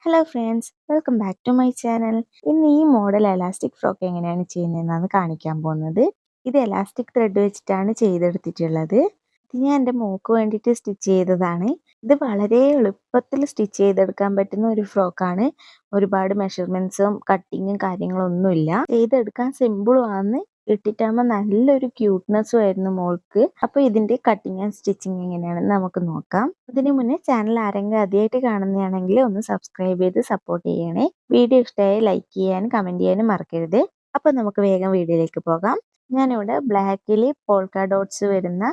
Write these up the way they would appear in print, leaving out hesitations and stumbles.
Hello friends, welcome back to my channel. ഇന്ന് ഈ model elastic frock എങ്ങനെയാണ് ചെയ്യുന്നതെന്നാണ് കാണിക്കാൻ പോകുന്നത്. ഇത് എലാസ്റ്റിക് ത്രെഡ് വെച്ചിട്ടാണ് ചെയ്തെടുത്തിട്ടുള്ളത്. ഇത് ഞാൻ എൻ്റെ മോക്ക് വേണ്ടിയിട്ട് സ്റ്റിച്ച് ചെയ്തതാണ്. ഇത് വളരെ എളുപ്പത്തിൽ സ്റ്റിച്ച് ചെയ്തെടുക്കാൻ പറ്റുന്ന ഒരു ഫ്രോക്കാണ്. ഒരുപാട് മെഷർമെൻറ്റ്സും കട്ടിങ്ങും കാര്യങ്ങളൊന്നുമില്ല. ചെയ്തെടുക്കാൻ സിമ്പിളും ആണ്. ഇട്ടിട്ടാകുമ്പോൾ നല്ലൊരു ക്യൂട്ട്നെസ്സും ആയിരുന്നു മോൾക്ക്. അപ്പോൾ ഇതിൻ്റെ കട്ടിങ് ആൻഡ് സ്റ്റിച്ചിങ് എങ്ങനെയാണെന്ന് നമുക്ക് നോക്കാം. അതിന് മുന്നേ ചാനൽ ആരെങ്കിലും ആദ്യമായിട്ട് കാണുന്നതാണെങ്കിൽ ഒന്ന് സബ്സ്ക്രൈബ് ചെയ്ത് സപ്പോർട്ട് ചെയ്യണേ. വീഡിയോ ഇഷ്ടമായി ലൈക്ക് ചെയ്യാനും കമൻറ്റ് ചെയ്യാനും മറക്കരുത്. അപ്പോൾ നമുക്ക് വേഗം വീഡിയോയിലേക്ക് പോകാം. ഞാനിവിടെ ബ്ലാക്കിൽ പോൾക്ക ഡോട്ട്സ് വരുന്ന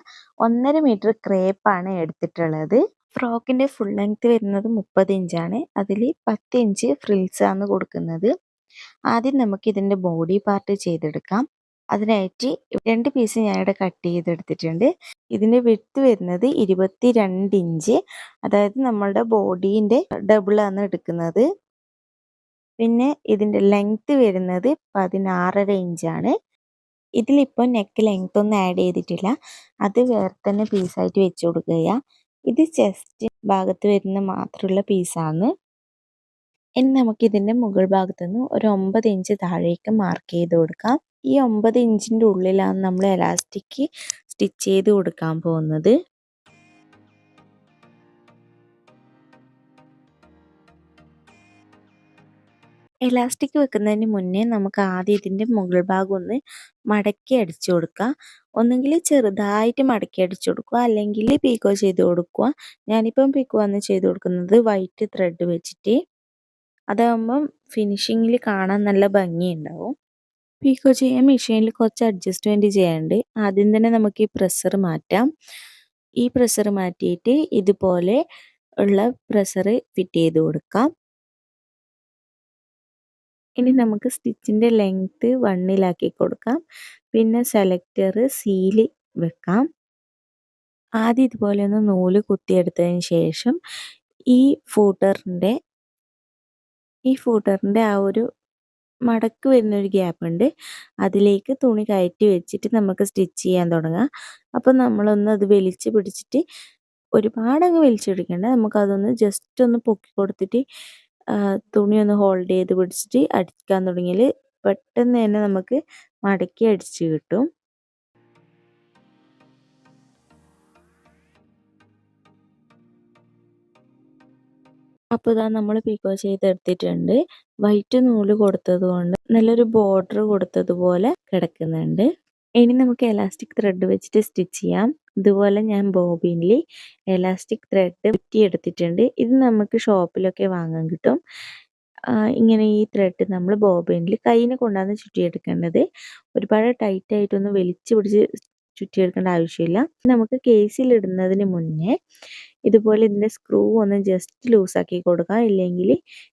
1.5 മീറ്റർ ക്രേപ്പാണ് എടുത്തിട്ടുള്ളത്. ഫ്രോക്കിൻ്റെ ഫുൾ ലെങ്ത് വരുന്നത് 30 ഇഞ്ചാണ്. അതിൽ 10 ഇഞ്ച് ഫ്രിൽസാണ് കൊടുക്കുന്നത്. ആദ്യം നമുക്ക് ഇതിൻ്റെ ബോഡി പാർട്ട് ചെയ്തെടുക്കാം. അതിനായിട്ട് 2 പീസ് ഞാനിവിടെ കട്ട് ചെയ്തെടുത്തിട്ടുണ്ട്. ഇതിൻ്റെ വിഡ്ത്ത് വരുന്നത് 22 ഇഞ്ച്, അതായത് നമ്മളുടെ ബോഡീൻ്റെ ഡബിളാണ് എടുക്കുന്നത്. പിന്നെ ഇതിൻ്റെ ലെങ്ത്ത് വരുന്നത് 16.5 ഇഞ്ചാണ്. ഇതിലിപ്പോൾ നെക്ക് ലെങ്ത് ഒന്നും ആഡ് ചെയ്തിട്ടില്ല, അത് വേറെ തന്നെ പീസായിട്ട് വെച്ച് കൊടുക്കുക. ഇത് ചെസ്റ്റ് ഭാഗത്ത് വരുന്ന മാത്രമുള്ള പീസാണ്. ഇനി നമുക്ക് ഇതിൻ്റെ മുകൾ ഭാഗത്തുനിന്ന് ഒരു 9 ഇഞ്ച് താഴേക്ക് മാർക്ക് ചെയ്ത് കൊടുക്കാം. ഈ 9 ഇഞ്ചിൻ്റെ ഉള്ളിലാണ് നമ്മൾ എലാസ്റ്റിക് സ്റ്റിച്ച് ചെയ്ത് കൊടുക്കാൻ പോകുന്നത്. എലാസ്റ്റിക് വെക്കുന്നതിന് മുന്നേ നമുക്ക് ആദ്യം ഇതിൻ്റെ മുകൾ ഭാഗം ഒന്ന് മടക്കി അടിച്ചു കൊടുക്കുക. ഒന്നെങ്കിൽ ചെറുതായിട്ട് മടക്കി അടിച്ചു കൊടുക്കുക, അല്ലെങ്കിൽ പീക്കോ ചെയ്ത് കൊടുക്കുക. ഞാനിപ്പം പീക്കോ ആണ് ചെയ്ത് കൊടുക്കുന്നത് വൈറ്റ് ത്രെഡ് വെച്ചിട്ട്. അതാകുമ്പം ഫിനിഷിങ്ങിൽ കാണാൻ നല്ല ഭംഗിയുണ്ടാവും. പീക്കോ ചെയ്യാൻ മെഷീനിൽ കുറച്ച് അഡ്ജസ്റ്റ്മെൻറ്റ് ചെയ്യാനുണ്ട്. ആദ്യം തന്നെ നമുക്ക് ഈ പ്രസ്സർ മാറ്റാം. ഈ പ്രസ്സർ മാറ്റിയിട്ട് ഇതുപോലെ ഉള്ള പ്രസ്സർ ഫിറ്റ് ചെയ്ത് കൊടുക്കാം. ഇനി നമുക്ക് സ്റ്റിച്ചിൻ്റെ ലെങ്ത്ത് 1ലാക്കി കൊടുക്കാം. പിന്നെ സെലക്ടർ സീൽ വെക്കാം. ആദ്യം ഇതുപോലെ ഒന്ന് നൂല് കുത്തിയെടുത്തതിന് ശേഷം ഈ ഫൂട്ടറിൻ്റെ ആ ഒരു മടക്ക് വരുന്നൊരു ഗ്യാപ്പ് ഉണ്ട്, അതിലേക്ക് തുണി കയറ്റി വെച്ചിട്ട് നമുക്ക് സ്റ്റിച്ച് ചെയ്യാൻ തുടങ്ങാം. അപ്പോൾ നമ്മളൊന്ന് അത് വലിച്ച് പിടിച്ചിട്ട്, ഒരുപാടങ്ങ് വലിച്ചെടുക്കേണ്ട, നമുക്കതൊന്ന് ജസ്റ്റ് ഒന്ന് പൊക്കി കൊടുത്തിട്ട് തുണി ഒന്ന് ഹോൾഡ് ചെയ്ത് പിടിച്ചിട്ട് അടിക്കാൻ തുടങ്ങിയാൽ പെട്ടെന്ന് തന്നെ നമുക്ക് മടക്കി അടിച്ച് കിട്ടും. അപ്പോൾ ഇതാ നമ്മൾ പീക്കോ ചെയ്തെടുത്തിട്ടുണ്ട്. വൈറ്റ് നൂല് കൊടുത്തത് കൊണ്ട് നല്ലൊരു ബോർഡർ കൊടുത്തതുപോലെ കിടക്കുന്നുണ്ട്. ഇനി നമുക്ക് എലാസ്റ്റിക് ത്രെഡ് വെച്ചിട്ട് സ്റ്റിച്ച് ചെയ്യാം. ഇതുപോലെ ഞാൻ ബോബിനിൽ എലാസ്റ്റിക് ത്രെഡ് ചുറ്റിയെടുത്തിട്ടുണ്ട്. ഇത് നമുക്ക് ഷോപ്പിലൊക്കെ വാങ്ങാൻ കിട്ടും. ഇങ്ങനെ ഈ ത്രെഡ് നമ്മൾ ബോബിനിൽ കയ്യിനെ കൊണ്ടാണ് ചുറ്റിയെടുക്കേണ്ടത്. ഒരുപാട് ടൈറ്റായിട്ടൊന്നും വലിച്ചു പിടിച്ച് ചുറ്റിയെടുക്കേണ്ട ആവശ്യമില്ല. നമുക്ക് കേസിൽ ഇടുന്നതിന് മുന്നേ ഇതുപോലെ ഇതിൻ്റെ സ്ക്രൂ ഒന്ന് ജസ്റ്റ് ലൂസാക്കി കൊടുക്കാം, ഇല്ലെങ്കിൽ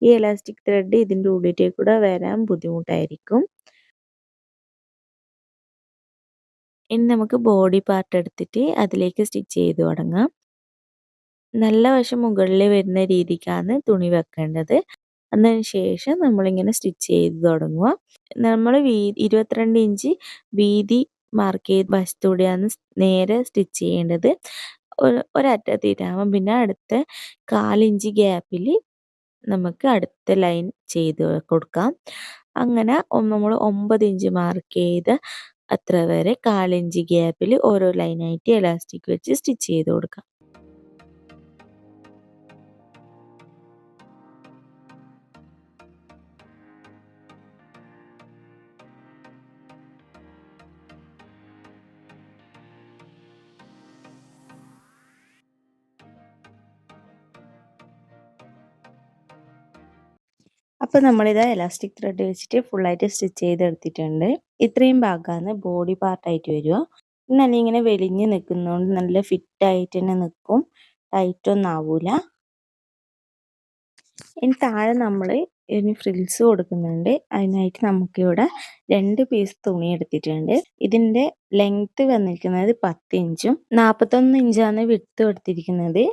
ഈ എലാസ്റ്റിക് ത്രെഡ് ഇതിൻ്റെ ഉള്ളിലേക്ക് കൂടെ വരാൻ ബുദ്ധിമുട്ടായിരിക്കും. ഇനി നമുക്ക് ബോഡി പാർട്ട് എടുത്തിട്ട് അതിലേക്ക് സ്റ്റിച്ച് ചെയ്ത് തുടങ്ങാം. നല്ല വശം മുകളിൽ വരുന്ന രീതിക്കാണ് തുണി വെക്കേണ്ടത്. അതിന് ശേഷം നമ്മളിങ്ങനെ സ്റ്റിച്ച് ചെയ്ത് തുടങ്ങുക. നമ്മൾ 22 ഇഞ്ച് വീതി മാർക്ക് ചെയ്ത് വശത്തൂടെയാണ് നേരെ സ്റ്റിച്ച് ചെയ്യേണ്ടത്. ഒരറ്റത്തിട്ടാകുമ്പം പിന്നെ അടുത്ത 1/4 ഇഞ്ച് ഗ്യാപ്പിൽ നമുക്ക് അടുത്ത ലൈൻ ചെയ്ത് കൊടുക്കാം. അങ്ങനെ നമ്മൾ 9 ഇഞ്ച് മാർക്ക് ചെയ്ത് അത്ര വരെ 1/4 ഇഞ്ച് ഗ്യാപ്പിൽ ഓരോ ലൈനായിട്ട് എലാസ്റ്റിക് വെച്ച് സ്റ്റിച്ച് ചെയ്ത് കൊടുക്കാം. അപ്പോൾ നമ്മളിത് എലാസ്റ്റിക് ത്രെഡ് വെച്ചിട്ട് ഫുള്ളായിട്ട് സ്റ്റിച്ച് ചെയ്തെടുത്തിട്ടുണ്ട്. ഇത്രയും ഭാഗമാണ് ബോഡി പാർട്ടായിട്ട് വരിക. നല്ല ഇങ്ങനെ വെലിഞ്ഞ് നിൽക്കുന്നതുകൊണ്ട് നല്ല ഫിറ്റായിട്ട് തന്നെ നിൽക്കും, ടൈറ്റൊന്നും ആവില്ല. ഇനി താഴെ നമ്മൾ ഇനി ഫ്രിൽസ് കൊടുക്കുന്നുണ്ട്. അതിനായിട്ട് നമുക്കിവിടെ 2 പീസ് തുണി എടുത്തിട്ടുണ്ട്. ഇതിൻ്റെ ലെങ്ത്ത് വന്നിരിക്കുന്നത് 10 ഇഞ്ചും 41 ഇഞ്ചാണ് വിഡ്ത്ത് എടുത്തിരിക്കുന്നത്.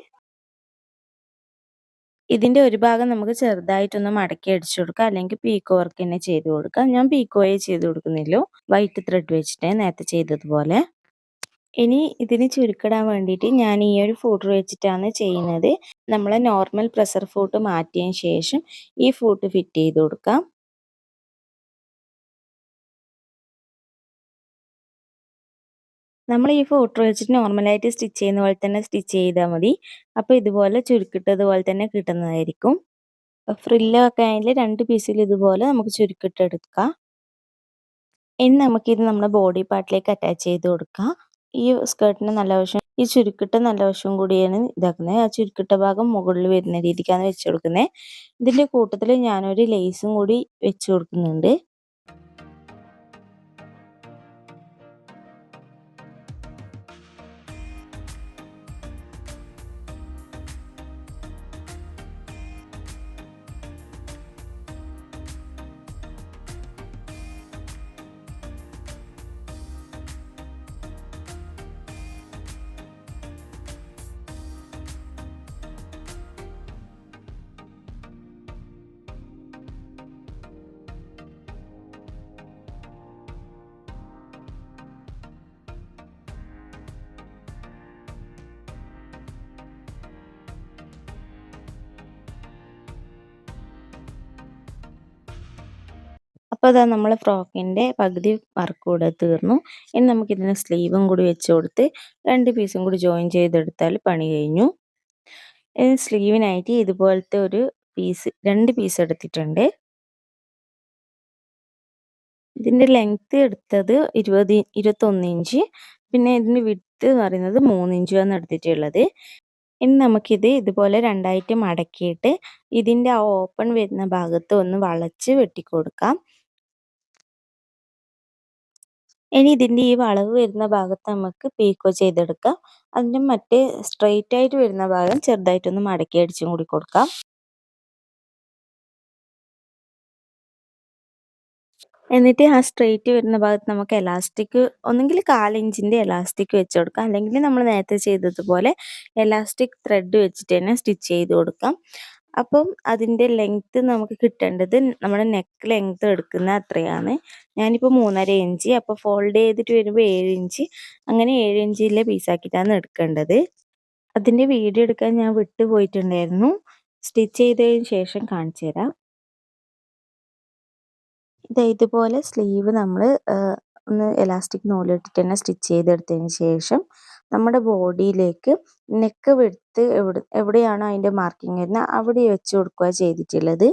ഇതിൻ്റെ ഒരു ഭാഗം നമുക്ക് ചെറുതായിട്ടൊന്ന് മടക്കി അടിച്ചു കൊടുക്കാം, അല്ലെങ്കിൽ പീക്കോ വർക്ക് തന്നെ ചെയ്ത് കൊടുക്കാം. ഞാൻ പീക്കോയെ ചെയ്ത് കൊടുക്കുന്നില്ലോ, വൈറ്റ് ത്രെഡ് വെച്ചിട്ട് നേരത്തെ ചെയ്തതുപോലെ. ഇനി ഇതിന് ചുരുക്കിടാൻ വേണ്ടിയിട്ട് ഞാൻ ഈ ഒരു ഫൂട്ട് വെച്ചിട്ടാണ് ചെയ്യുന്നത്. നമ്മളെ നോർമൽ പ്രഷർ ഫൂട്ട് മാറ്റിയതിന് ശേഷം ഈ ഫൂട്ട് ഫിറ്റ് ചെയ്ത് കൊടുക്കാം. നമ്മൾ ഈ ഫൂട്ട് വെച്ചിട്ട് നോർമലായിട്ട് സ്റ്റിച്ച് ചെയ്യുന്ന പോലെ തന്നെ സ്റ്റിച്ച് ചെയ്താൽ മതി. അപ്പോൾ ഇതുപോലെ ചുരുക്കിട്ടതുപോലെ തന്നെ കിട്ടുന്നതായിരിക്കും. ഫ്രില്ലൊക്കെ ആണെങ്കിൽ 2 പീസിൽ ഇതുപോലെ നമുക്ക് ചുരുക്കിട്ടെടുക്കാം. ഇനി നമുക്കിത് നമ്മുടെ ബോഡി പാർട്ടിലേക്ക് അറ്റാച്ച് ചെയ്ത് കൊടുക്കാം. ഈ സ്കേർട്ടിന് നല്ല വശം ഈ ചുരുക്കിട്ട നല്ല വശവും കൂടിയാണ് ഇതാക്കുന്നത്. ആ ചുരുക്കിട്ട ഭാഗം മുകളിൽ വരുന്ന രീതിക്കാണ് വെച്ച് കൊടുക്കുന്നത്. ഇതിൻ്റെ കൂട്ടത്തിൽ ഞാനൊരു ലേസും കൂടി വെച്ച് കൊടുക്കുന്നുണ്ട്. അപ്പോൾ അതാ നമ്മളെ ഫ്രോക്കിൻ്റെ പകുതി വർക്ക് കൂടെ തീർന്നു. ഇനി നമുക്കിതിന് സ്ലീവും കൂടി വെച്ച് കൊടുത്ത് 2 പീസും കൂടി ജോയിൻ ചെയ്തെടുത്താൽ പണി കഴിഞ്ഞു. സ്ലീവിനായിട്ട് ഇതുപോലത്തെ ഒരു 2 പീസ് എടുത്തിട്ടുണ്ട്. ഇതിൻ്റെ ലെങ്ത്ത് എടുത്തത് 21 ഇഞ്ച്, പിന്നെ ഇതിൻ്റെ വിഡ്ത്ത് എന്ന് പറയുന്നത് 3 ഇഞ്ചുമാണ് എടുത്തിട്ടുള്ളത്. ഇനി നമുക്കിത് ഇതുപോലെ രണ്ടായിട്ട് മടക്കിയിട്ട് ഇതിൻ്റെ ആ ഓപ്പൺ വരുന്ന ഭാഗത്ത് ഒന്ന് വളച്ച് വെട്ടിക്കൊടുക്കാം. ഇനി ഇതിൻ്റെ ഈ വളവ് വരുന്ന ഭാഗത്ത് നമുക്ക് പീക്കോ ചെയ്തെടുക്കാം. അതിൻ്റെ മറ്റേ സ്ട്രെയിറ്റ് ആയിട്ട് വരുന്ന ഭാഗം ചെറുതായിട്ടൊന്ന് മടക്കി അടിച്ചും കൂടി കൊടുക്കാം. എന്നിട്ട് ആ സ്ട്രെയിറ്റ് വരുന്ന ഭാഗത്ത് നമുക്ക് എലാസ്റ്റിക് ഒന്നെങ്കിൽ 1/4 ഇഞ്ചിൻ്റെ എലാസ്റ്റിക് വെച്ച് കൊടുക്കാം, അല്ലെങ്കിൽ നമ്മൾ നേരത്തെ ചെയ്തതുപോലെ എലാസ്റ്റിക് ത്രെഡ് വെച്ചിട്ട് തന്നെ സ്റ്റിച്ച് ചെയ്ത് കൊടുക്കാം. അപ്പം അതിൻ്റെ ലെങ്ത്ത് നമുക്ക് കിട്ടേണ്ടത് നമ്മുടെ നെക്ക് ലെങ്ത്ത് എടുക്കുന്ന അത്രയാണ്. ഞാനിപ്പോൾ 3.5 ഇഞ്ച്, അപ്പോൾ ഫോൾഡ് ചെയ്തിട്ട് വരുമ്പോൾ 7 ഇഞ്ച്, അങ്ങനെ 7 ഇഞ്ചിലെ പീസാക്കിയിട്ടാണ് എടുക്കേണ്ടത്. അതിൻ്റെ വീഡിയോ എടുക്കാൻ ഞാൻ വിട്ടു പോയിട്ടുണ്ടായിരുന്നു. സ്റ്റിച്ച് ചെയ്തതിന് ശേഷം കാണിച്ചു തരാം. ഇതുപോലെ സ്ലീവ് നമ്മൾ ഒന്ന് എലാസ്റ്റിക് നൂലിട്ടിട്ട് തന്നെ സ്റ്റിച്ച് ചെയ്തെടുത്തതിന് ശേഷം നമ്മുടെ ബോഡിയിലേക്ക് നെക്ക് വിഡ്ത്ത് എവിടെയാണോ അതിൻ്റെ മാർക്കിങ് വരുന്നത് അവിടെ വെച്ച് കൊടുക്കുക ചെയ്തിട്ടുള്ളത്.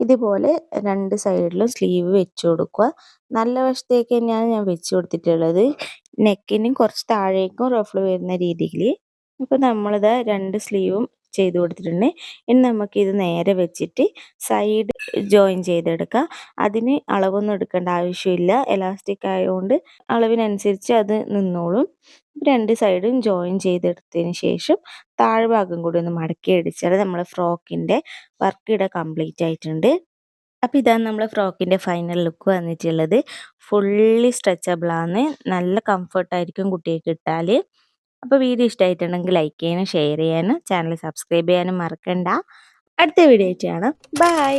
ഇതുപോലെ 2 സൈഡിലും സ്ലീവ് വെച്ച് കൊടുക്കുക. നല്ല വശത്തേക്ക് തന്നെയാണ് ഞാൻ വെച്ച് കൊടുത്തിട്ടുള്ളത്, നെക്കിനും കുറച്ച് താഴേക്കും റഫിൾ വരുന്ന രീതിയിൽ. ഇപ്പോൾ നമ്മളിത് 2 സ്ലീവും ചെയ്ത് കൊടുത്തിട്ടുണ്ട്. ഇനി നമുക്കിത് നേരെ വെച്ചിട്ട് സൈഡ് ജോയിൻ ചെയ്തെടുക്കാം. അതിന് അളവൊന്നും എടുക്കേണ്ട ആവശ്യമില്ല, എലാസ്റ്റിക് ആയതുകൊണ്ട് അളവിനനുസരിച്ച് അത് നിന്നോളും. 2 സൈഡും ജോയിൻ ചെയ്തെടുത്തതിന് ശേഷം താഴ്ഭാഗം കൂടി ഒന്ന് മടക്കി അടിച്ചാൽ നമ്മളെ ഫ്രോക്കിൻ്റെ വർക്ക് ഇവിടെ കംപ്ലീറ്റ് ആയിട്ടുണ്ട്. അപ്പോൾ ഇതാണ് നമ്മളെ ഫ്രോക്കിൻ്റെ ഫൈനൽ ലുക്ക് വന്നിട്ടുള്ളത്. ഫുള്ളി സ്ട്രെച്ചബിൾ ആണ്, നല്ല കംഫർട്ടായിരിക്കും കുട്ടികൾക്ക് ഇട്ടാൽ. അപ്പോൾ വീഡിയോ ഇഷ്ടമായിട്ടുണ്ടെങ്കിൽ ലൈക്ക് ചെയ്യാനും ഷെയർ ചെയ്യാനും ചാനൽ സബ്സ്ക്രൈബ് ചെയ്യാനും മറക്കണ്ട. അടുത്ത വീഡിയോ ആയിട്ട് കാണാം. ബൈ.